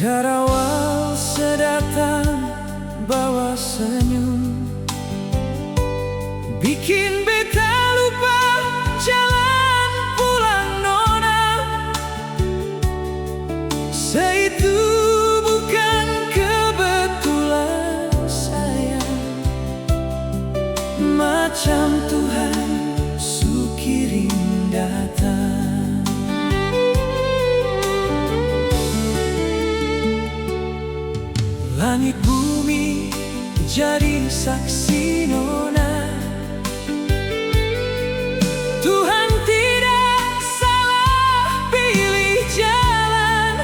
Karawal sedatang bawa senyum, bikin beta lupa jalan pulang nona. Seitu bukan kebetulan sayang, macam Tuhan su kirim datang. Langit bumi jadi saksi nona, Tuhan tidak salah pilih jalan.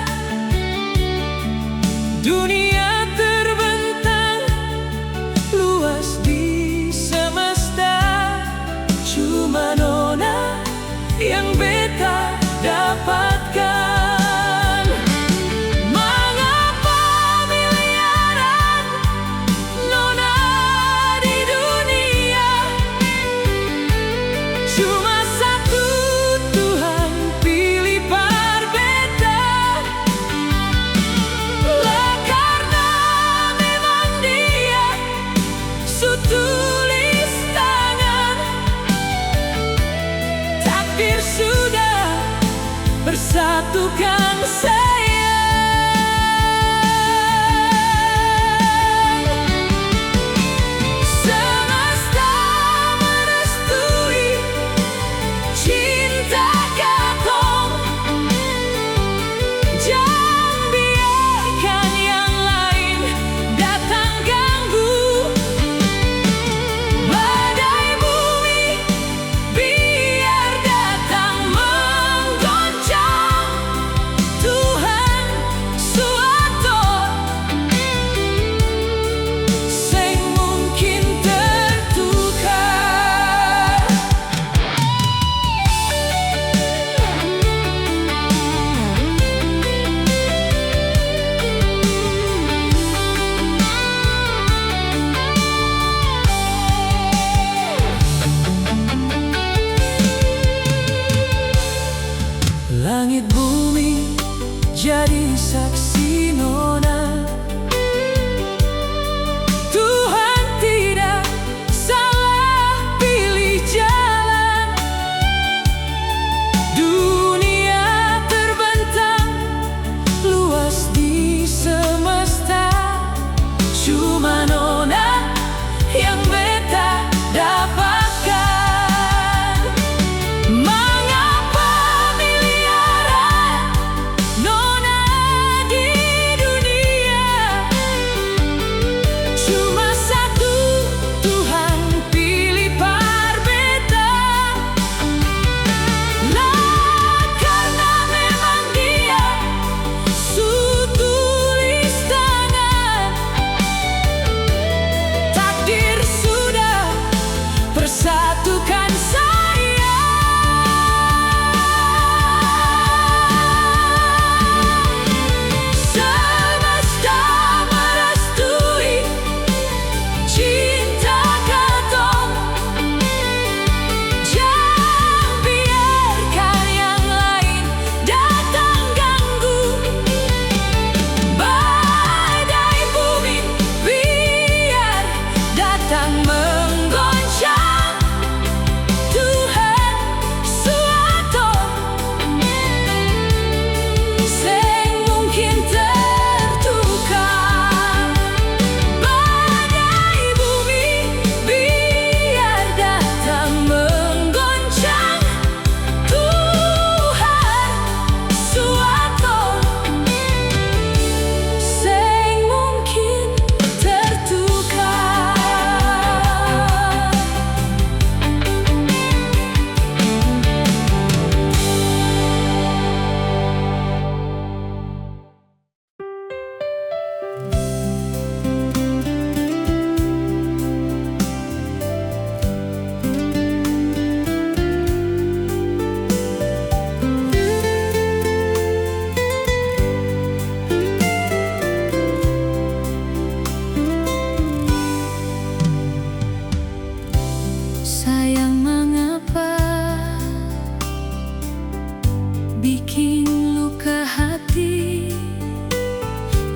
Dunia terbentang luas di semesta, cuma nona yang beta dapatkan. Karena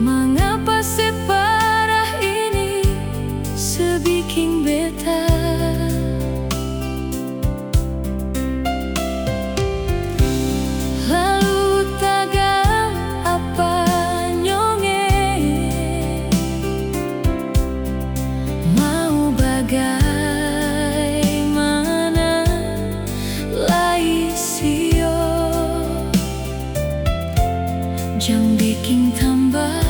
Mengapa separah ini sebikin beta? Lalu tagam apa nyonge, mau bagaimana lai sio, jang bikin tambah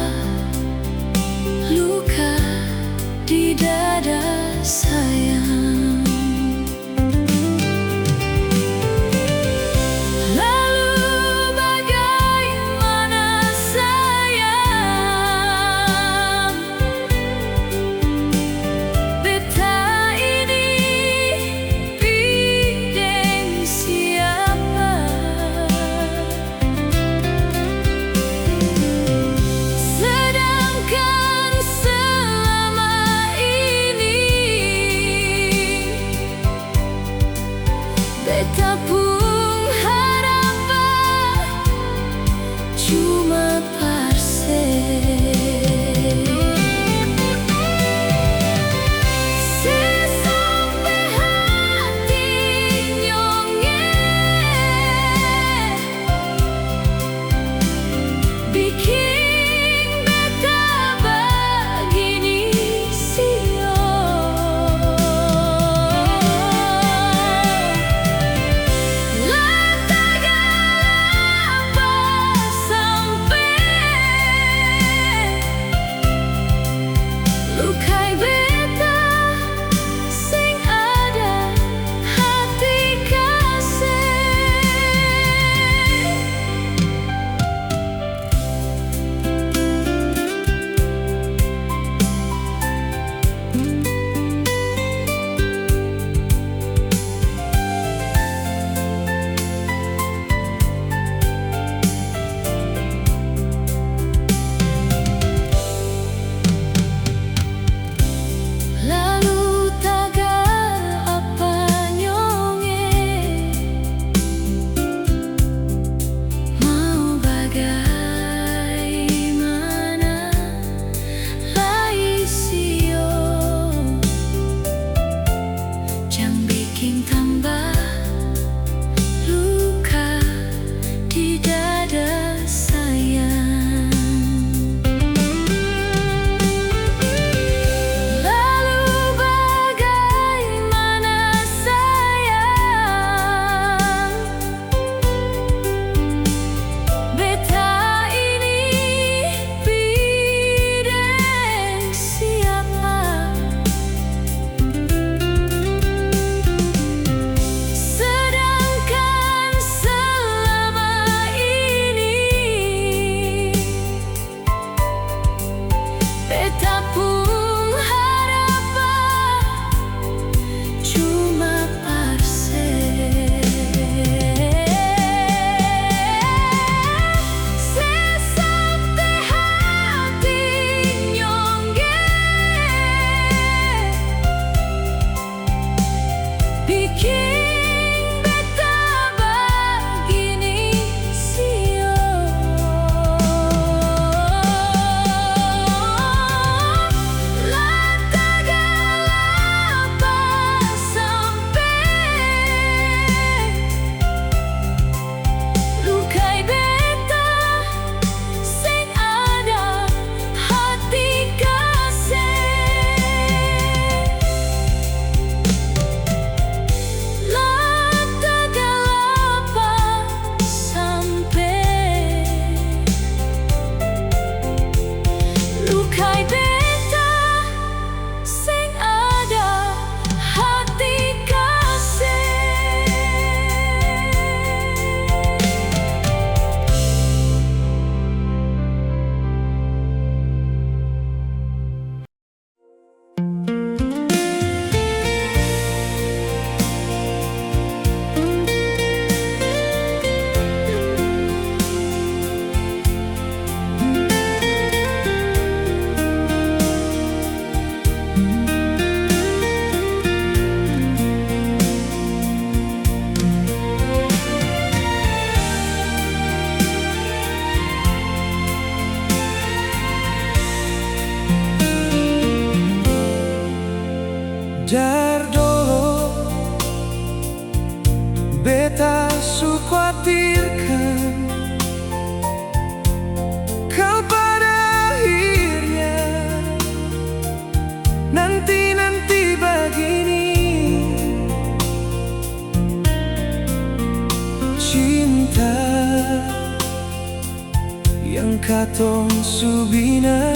katong subina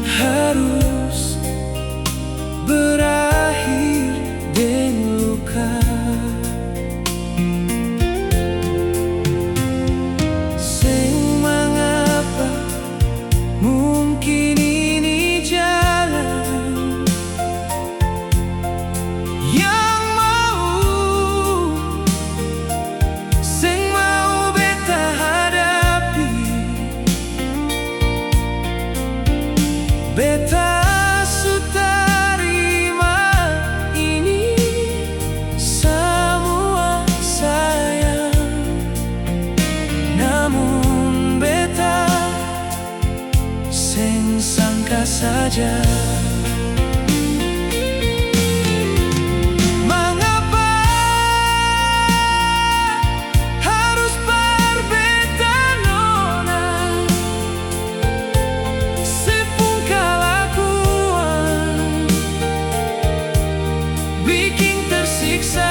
harus berakhir dengan luka. Sing mengapa mungkin ini jalan yang mau beta hadapi. Beta sangka saja mengapa harus berbeda nona, sepung kelakuan bikin tersiksa.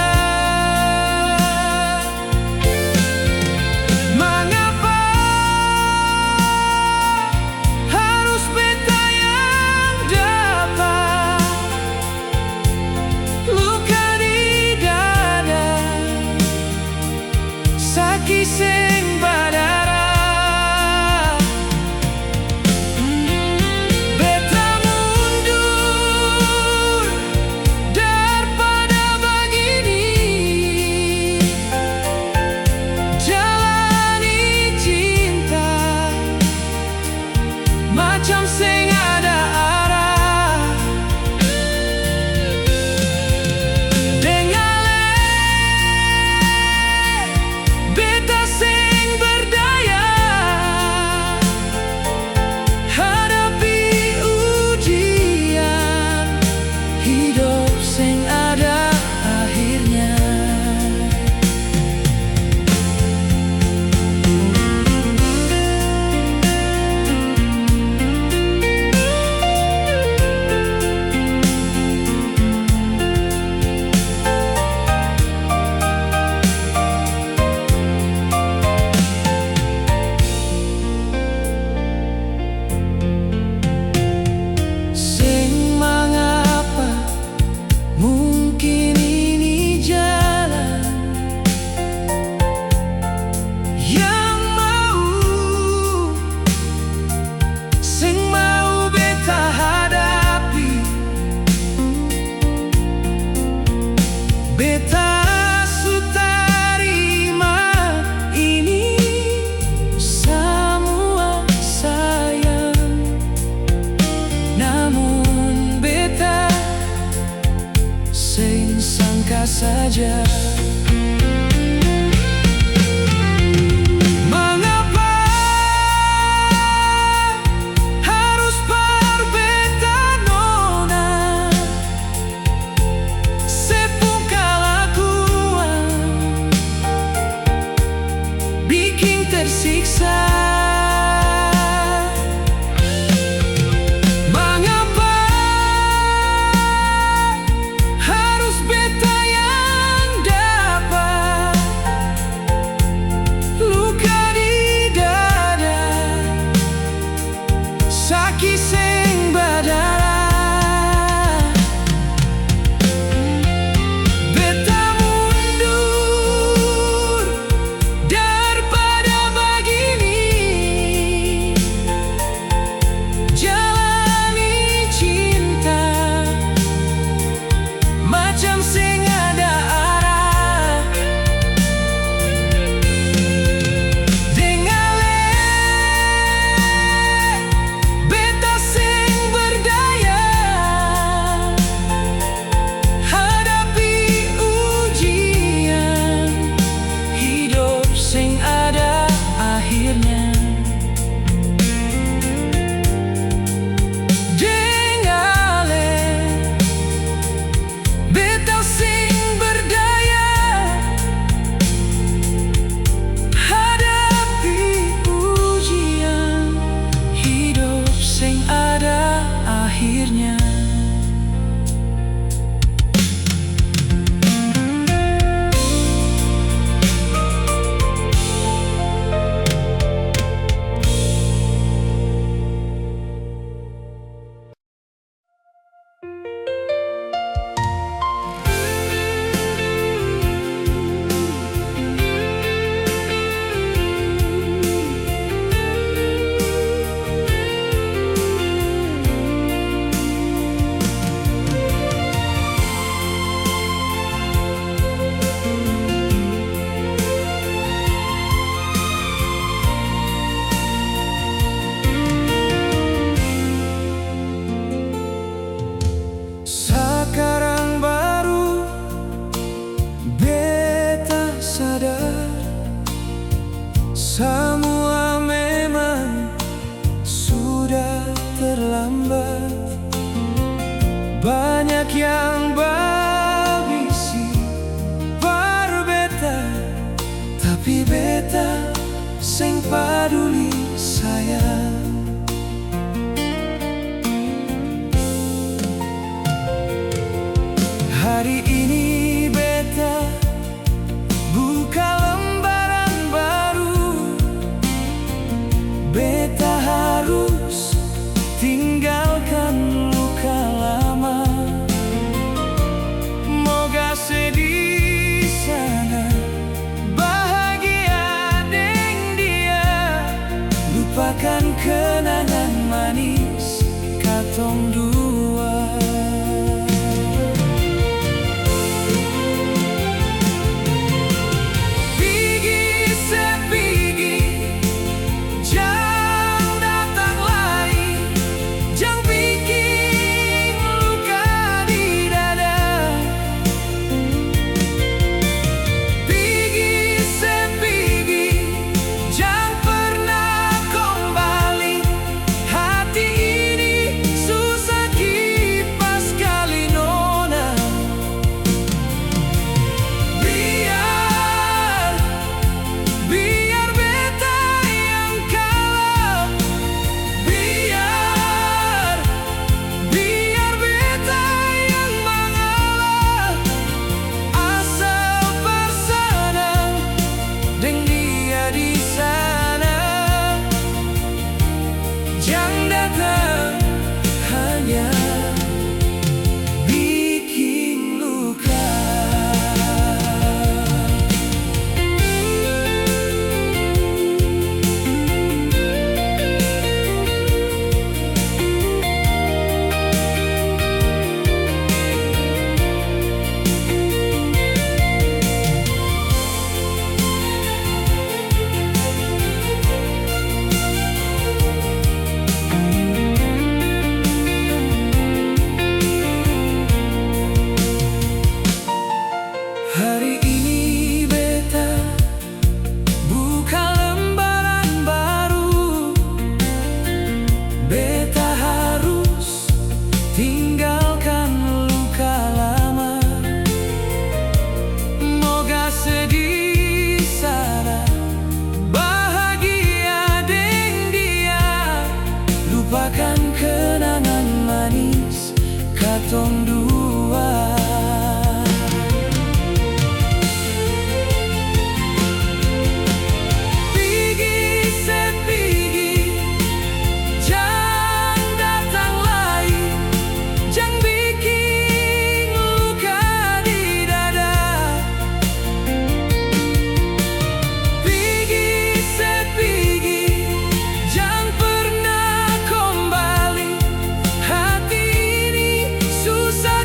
Semua memang sudah terlambat. Banyak yang babisi berbeta, tapi beta sing paduli sayang. Hari ini beta buka lembaran baru. Beta harus tinggalkan luka lama. Moga sedih sana, bahagia deng dia. Lupakan kenangan manis katong dua. Hari ini beta buka lembaran baru. Beta harus tinggalkan luka lama. Moga sedih sana, bahagia deng dia. Lupakan kenangan manis katong dua. Susah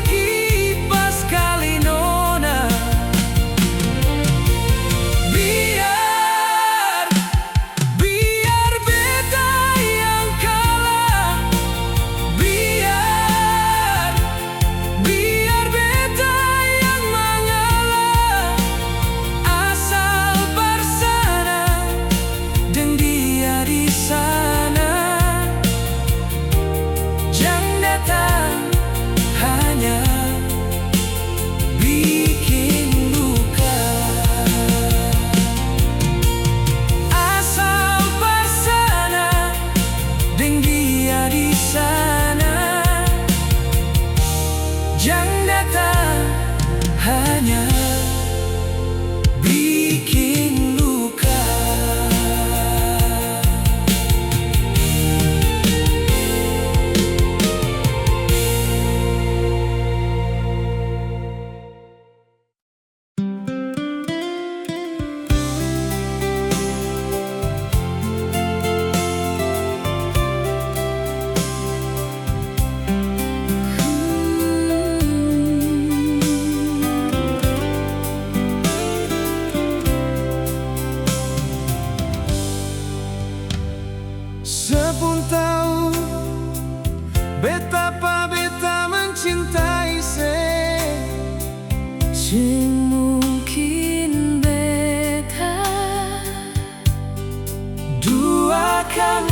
pisahkan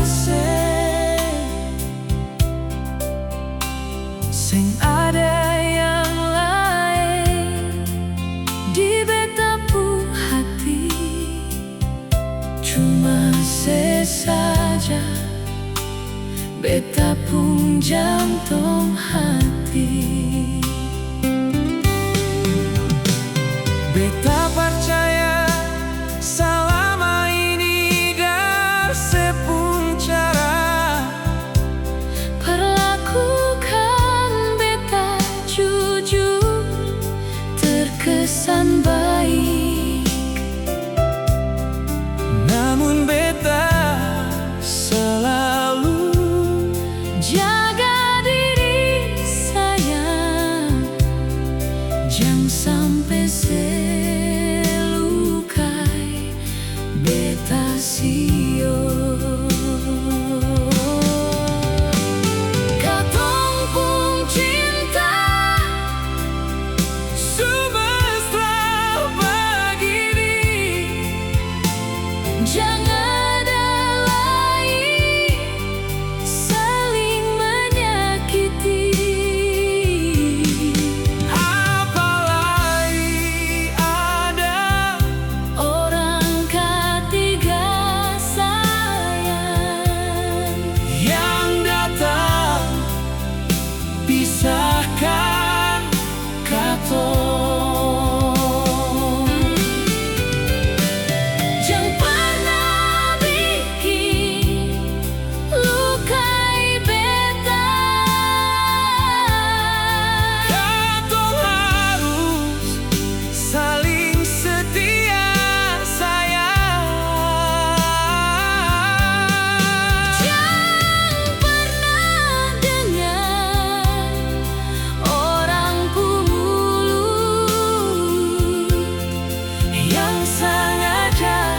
sing ada yang lain di beta pu hati, cuma sesaja beta pun jantung hati. Beta percaya selama ini dar sepung cara Perlakukan beta jujur, terkesan baik. Namun beta selalu Jaga diri sayang, jangan sampai selukai beta sio. Katong pun cinta semesta begini, jangan ada lain saling menyakiti. apalagi ada Orang ketiga sayang, yang datang pisahkan katong. jangan pernah bikin lukai beta. Katong harus saling setia sayang. Jangan pernah dengar orang mulut Yang sengaja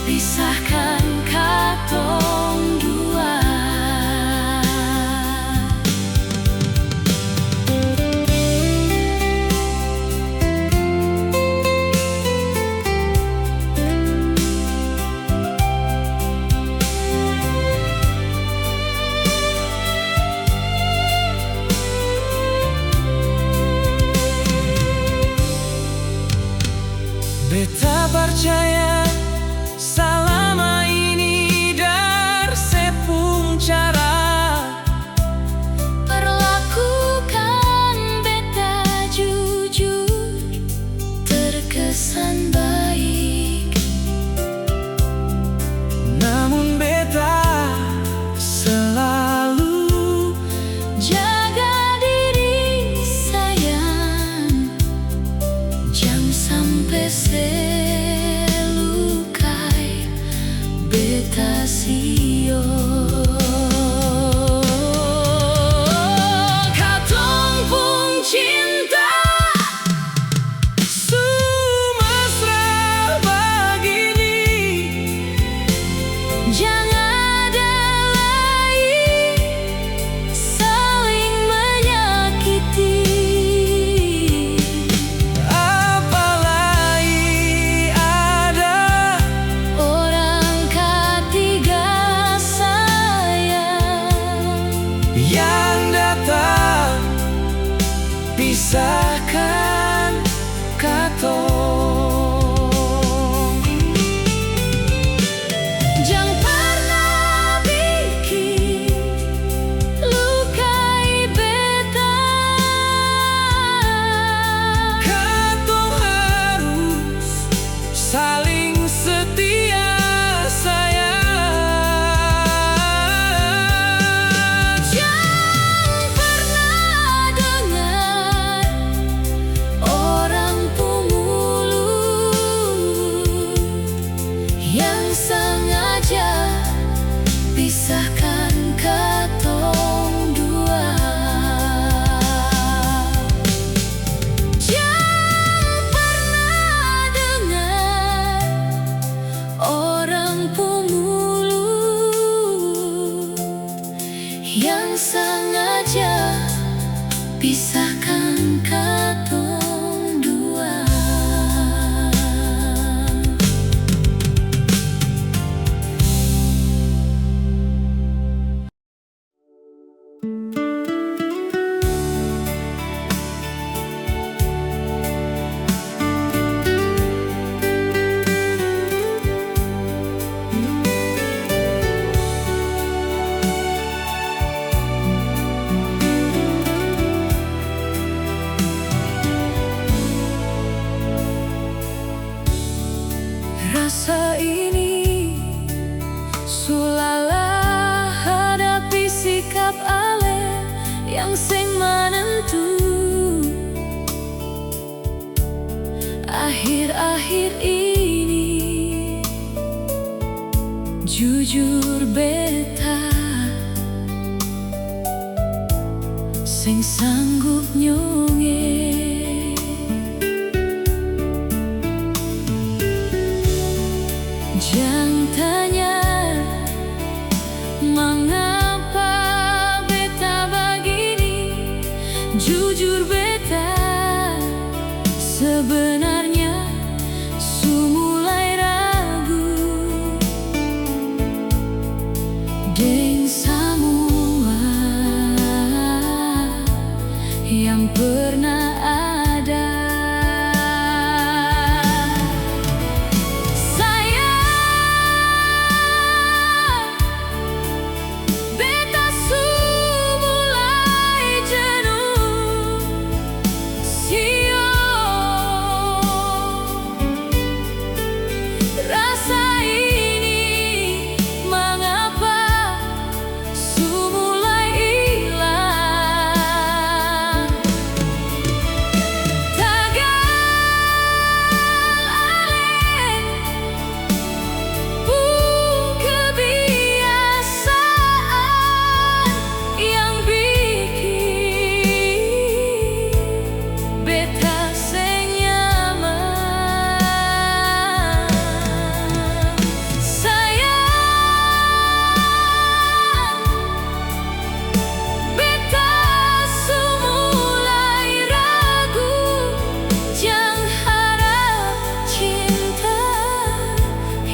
pisahkan katong dua. beta percaya selama ini dar sepung cara Perlakukan beta jujur, terkesan baik. namun beta selalu Jaga diri sayang, jangan sampai selukai beta sio. Katong pun cinta semesta begini, jangan ada lain saling menyakiti. apalagi ada Orang ketiga sayang, yang datang pisahkan katong. jangan pernah bikin lukai beta. Katong harus saling setia sayang. Jangan pernah dengar orang mulut yang sengaja pisahkan katong dua. Jangan pernah dengar orang mulut yang sengaja pisahkan katong dua. akhir ini. Jujur beta sing sanggup nyonge. Jangan tanya mengapa beta begini. Jujur beta sebenarnya su mulai ragu deng semua yang pernah ada.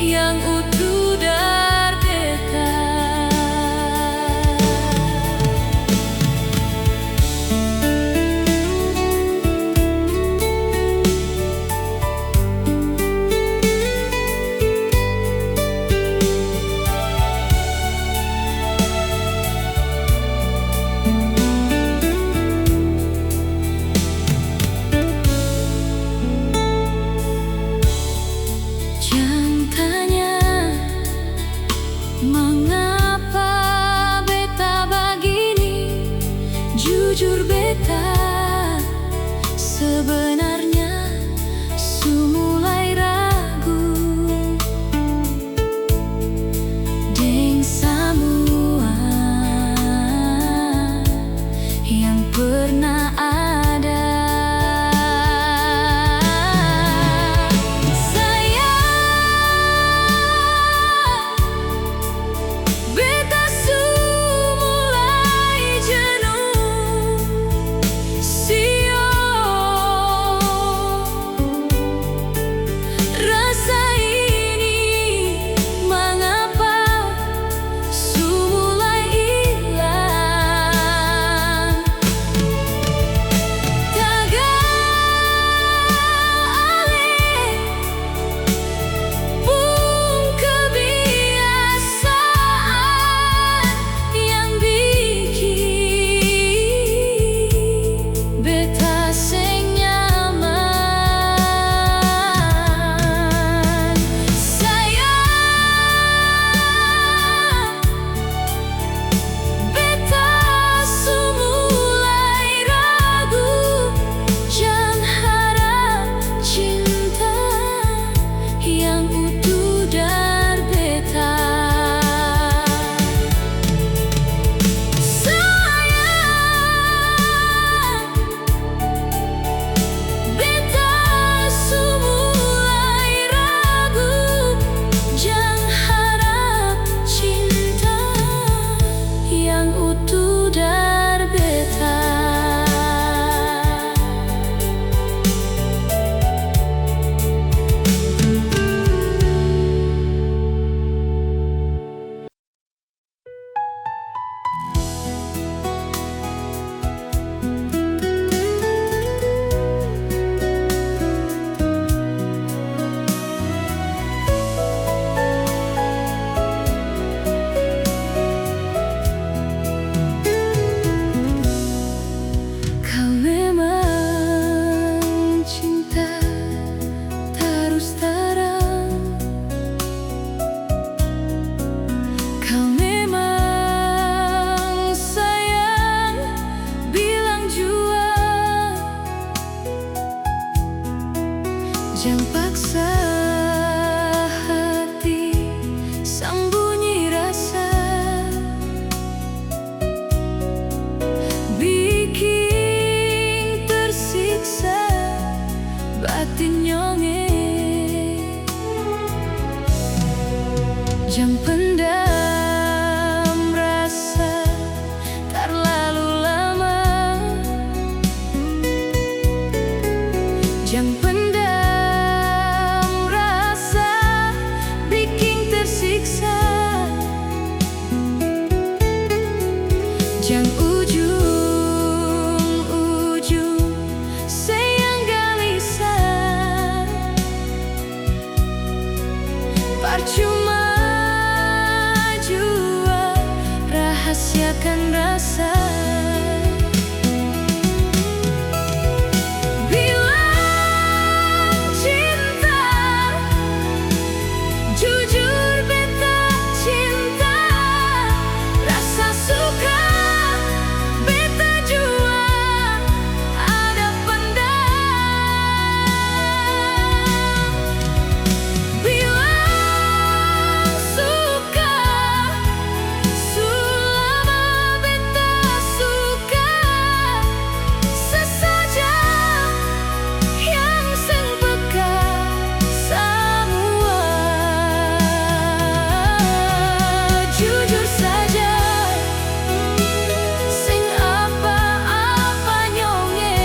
Yang utuh dar beta. Mengapa beta begini? Jujur beta sebenarnya su mulai ragu deng semua yang pernah ada. Jang pendam rasa terlalu lama. Jang pendam rasa bikin tersiksa. Jang ujung-ujung sayang gelisah. Percuma jua rahasiakan rasa. Bilang cinta, jujur beta cinta. Rasa suka beta jua ada pendam. Bilang suka, selama beta suka. Sesaja yang sing peka semua. Jujur saja, sing apa-apa nyonge.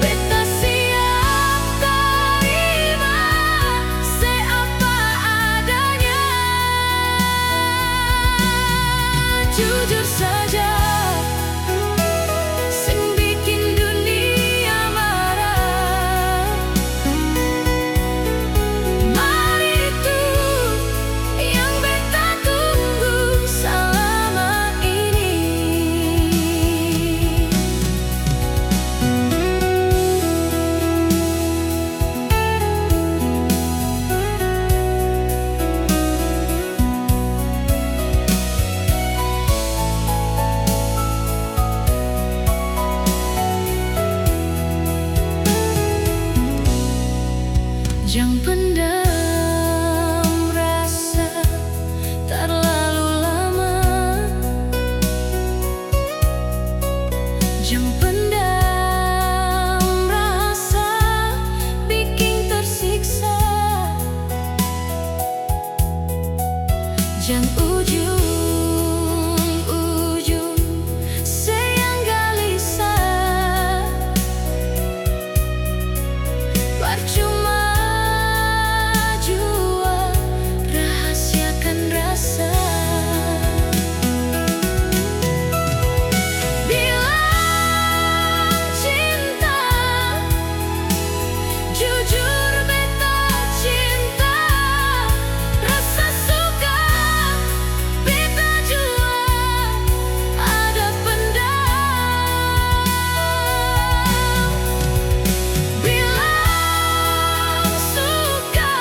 Beta siap terima seapa adanya. Jujur saja, sing bikin dunia marah. Mari itu yang beta tunggu selama ini. Jang pendam rasa terlalu lama. Jang pendam rasa bikin tersiksa. Jang ujung-ujung sayang gelisah. Percuma jua rahasiakan rasa. Bilang cinta, jujur beta cinta. Rasa suka beta jua ada pendam. Bilang suka,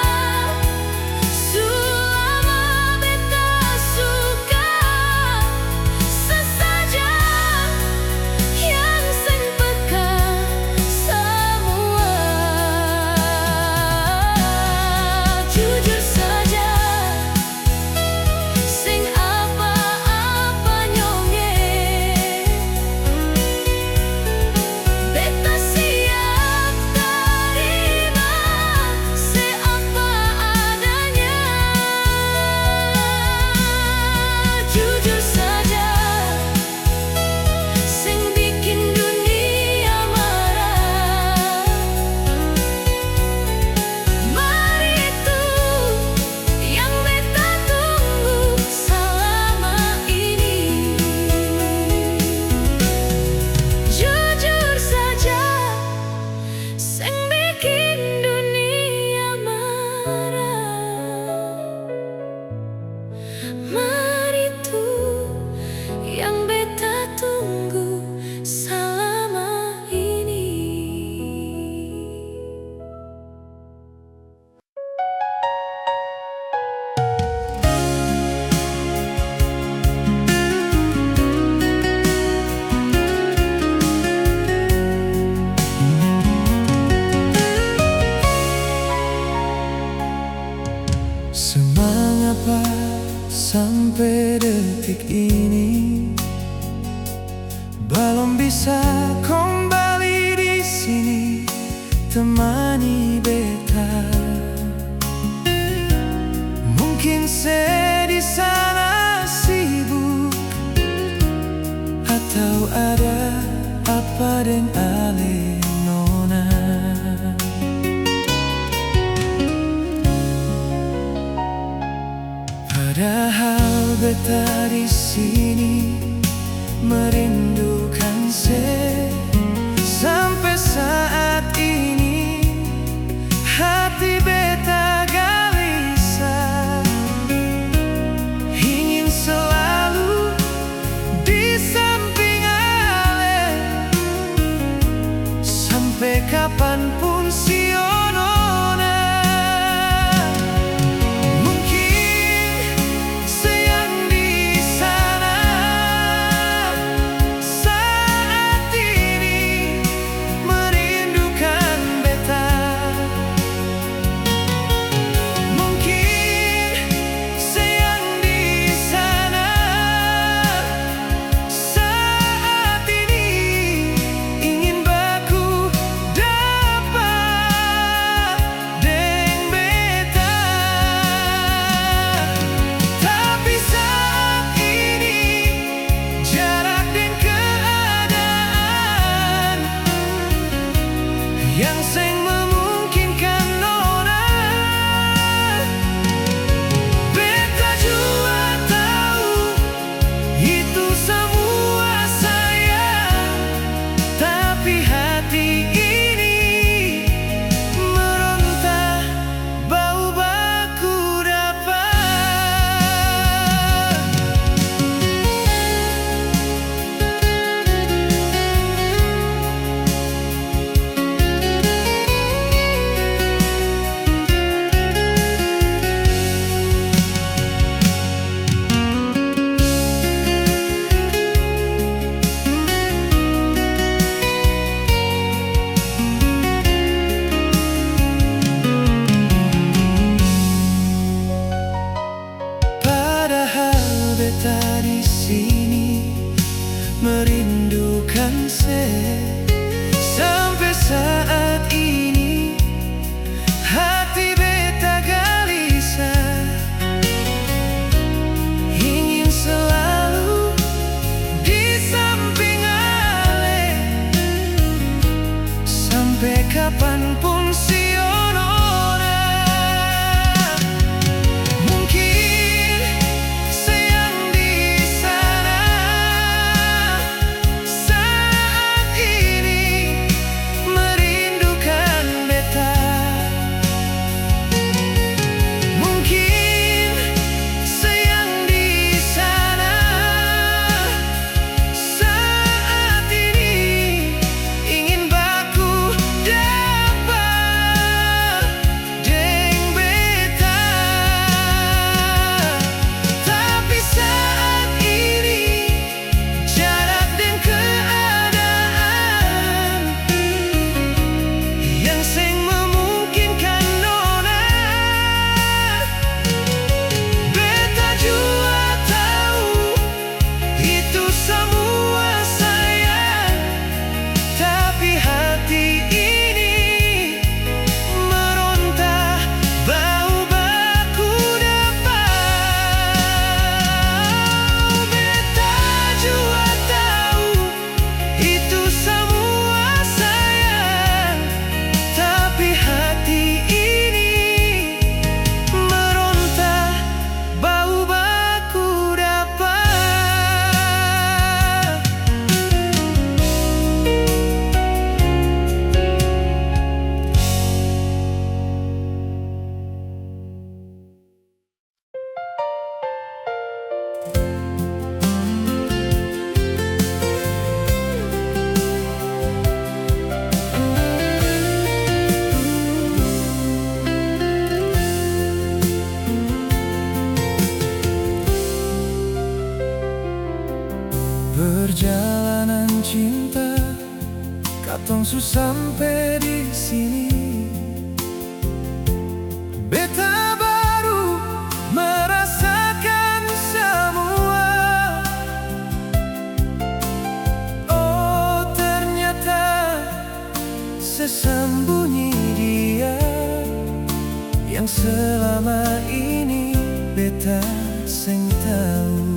selama beta suka. Sesaja yang sing peka semua. Jujur saja, sing apa-apa nyonge. Beta siap terima seapa adanya. Jujur saja, sing bikin dunia marah. Mari itu yang beta tunggu selama ini. Jujur saja, sing bikin dunia marah. Mari itu yang beta tunggu selama ini. Semangapa sampai detik ini belum bisa kembali di sini temani beta. deng ale nona. Padahal beta di sini merindukan sampai saat ini hati beta gelisah, ingin selalu di samping ale sampai kapanpun sionona. Yang seng memungkinkan nona, beta jua tahu itu semua sayang, tapi hati ini meronta bau baku dapat. Beta di sini merindukan sampai saat ini hati beta gelisah, ingin selalu di samping ale sampai kapanpun sionona. Perjalanan cinta, katong su sampai di sini. Beta baru merasakan semua. Oh, ternyata sesembunyi dia yang selama ini beta seng tahu.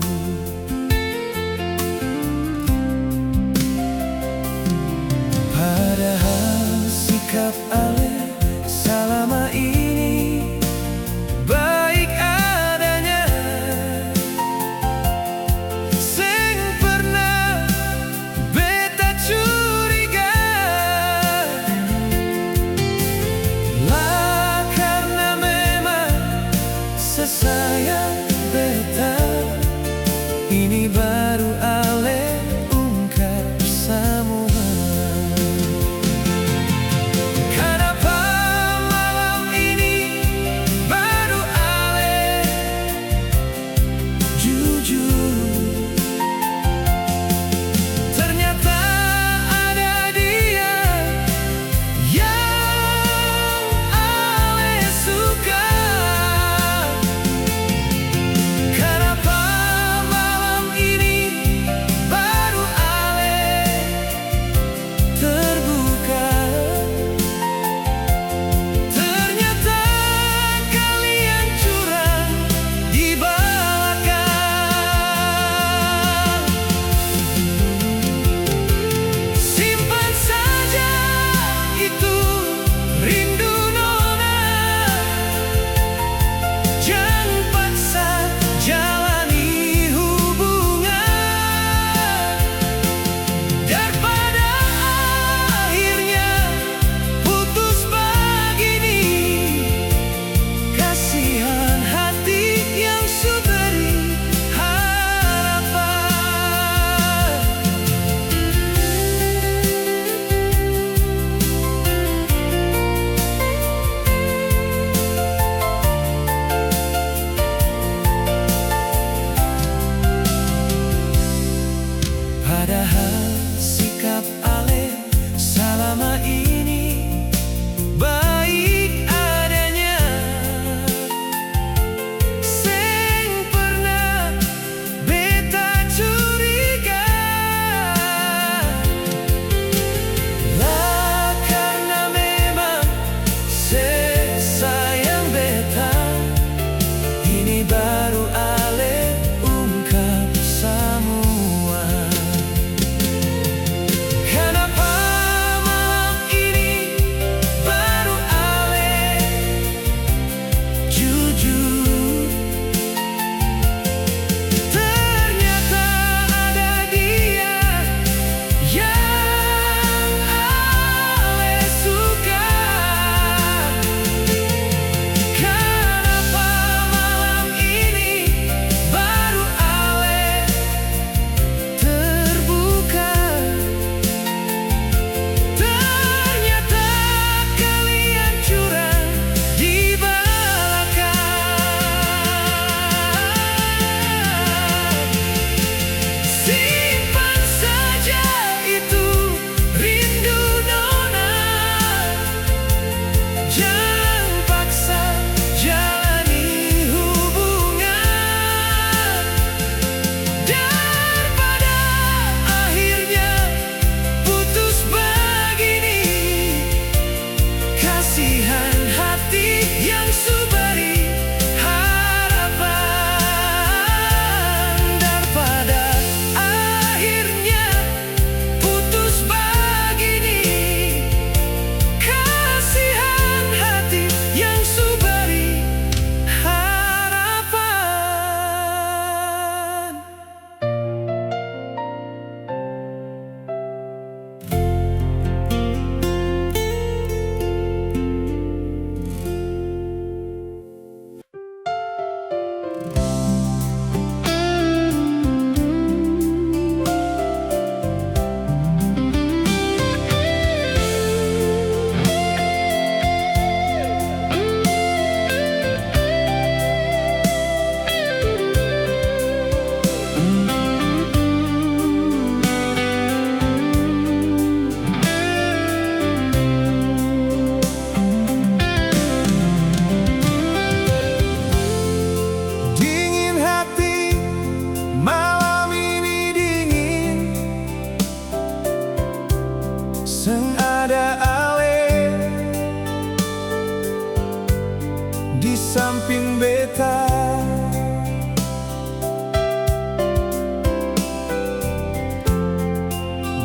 beta.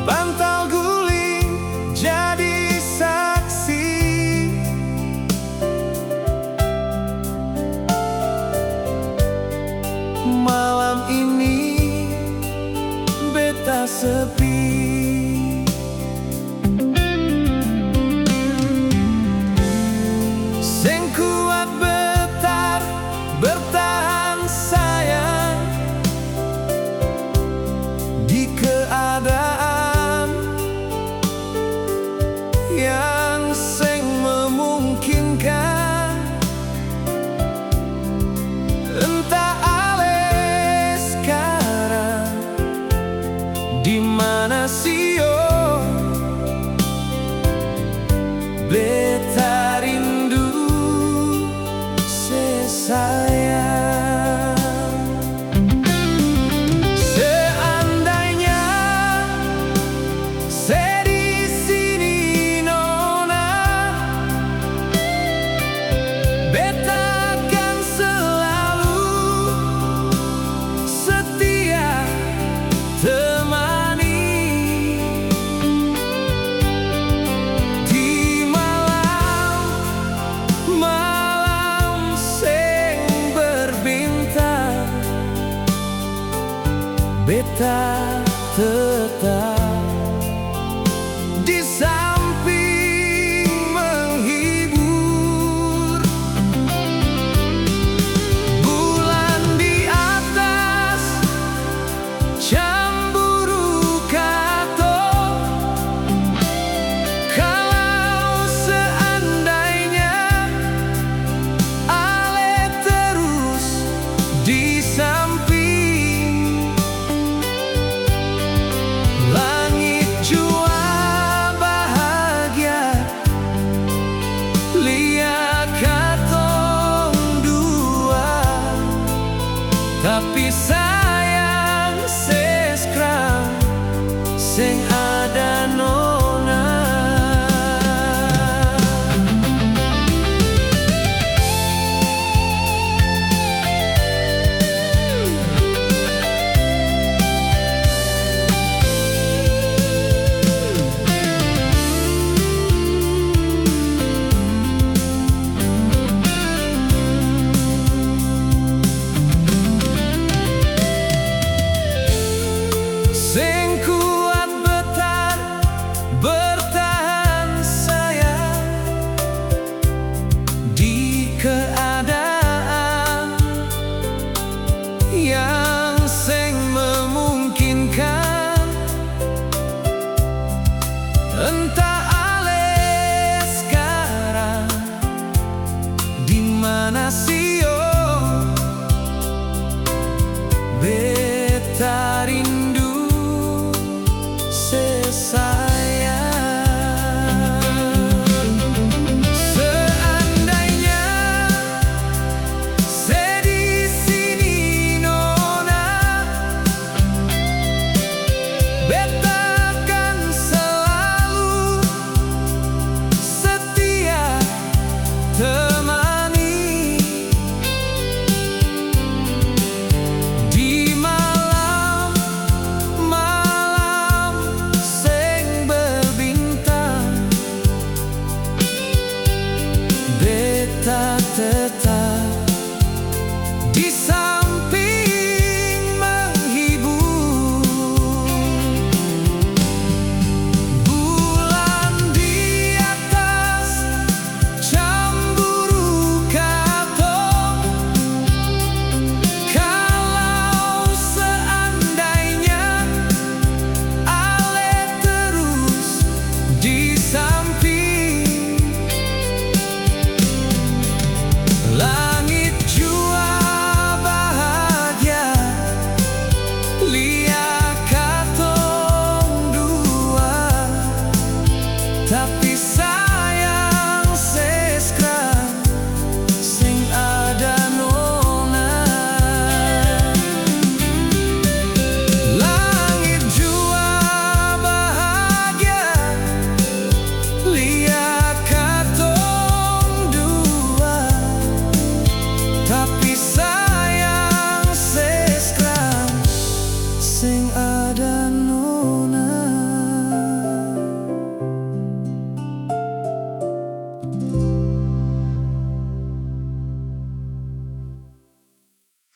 Bantal guling jadi saksi, malam ini beta sepi. Sing kuat betar bertahan sayang di keadaan yang sing memungkinkan. Entah ale sekarang di mana sio, beta rindu sesayang. Seandainya saya di sini nona, beta akan selalu setia temani di malam sing berbintang. Beta tetap di samping menghibur. Bulan di atas cemburu kato. Kalau seandainya ale terus di samping, langit jua bahagia liat katong dua. Tapi